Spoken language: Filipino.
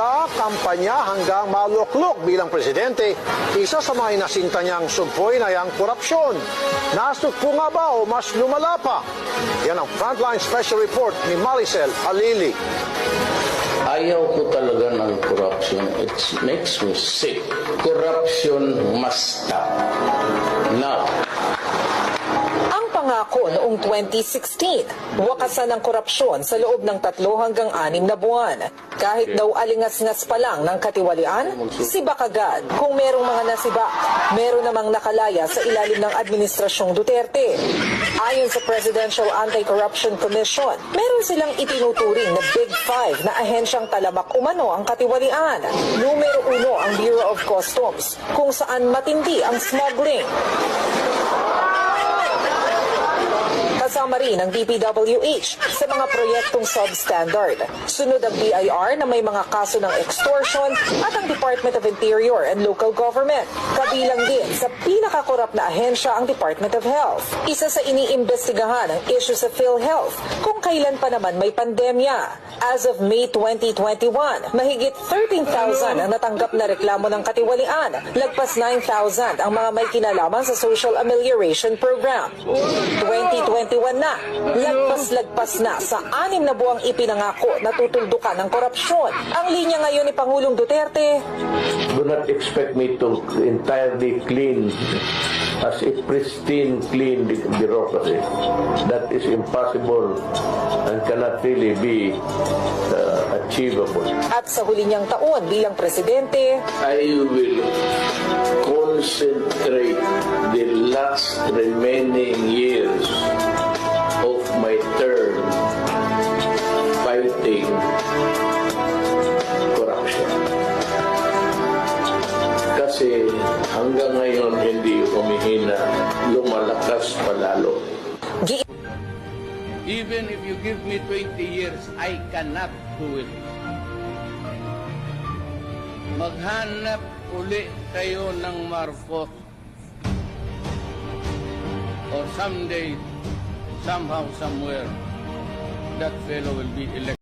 sa kampanya hanggang maluklok bilang presidente, isa sa mga inasinta niyang sugpoy na yang korupsyon. Nasugpo nga ba o mas lumala pa? Yan ang Frontline Special Report ni Maricel Halili. Ayaw ko talaga ng corruption. It makes me sick. Corruption must stop. Now. Ang pangako noong 2016, wakasan ang korupsyon sa loob ng 3 hanggang 6 na buwan. Kahit daw alingas-ngas pa lang ng katiwalian, sibak agad. Kung merong mga nasibak, meron namang nakalaya sa ilalim ng Administrasyong Duterte. Ayon sa Presidential Anti-Corruption Commission, meron silang itinuturing na Big Five na ahensyang talamak umano ang katiwalian. Numero 1 ang Bureau of Customs, kung saan matindi ang smuggling. Kasama rin ang DPWH sa mga proyektong substandard. Sunod ang BIR na may mga kaso ng extortion at ang Department of Interior and Local Government. Kabilang din sa pinakakorap na ahensya ang Department of Health. Isa sa iniimbestigahan ang issue sa PhilHealth kung kailan pa naman may pandemya. As of May 2021, mahigit 13,000 ang natanggap na reklamo ng katiwalian. Lagpas 9,000 ang mga may kinalaman sa Social Amelioration Program. 2021 na, lagpas-lagpas na sa 6 na buwang ipinangako na tutuldukan ng korupsyon. Ang linya ngayon ni Pangulong Duterte, Do not expect me to entirely clean as a pristine clean bureaucracy. That is impossible and cannot really be achievable. at sa huli niyang taon bilang presidente, I will concentrate the last remaining years of my term fighting corruption. Kasi hanggang ngayon hindi humihina, lumalakas palalo. Even if you give me 20 years, I cannot do it. Maghanap uli kayo ng Marcos. Or someday, somehow, somewhere, that fellow will be elected.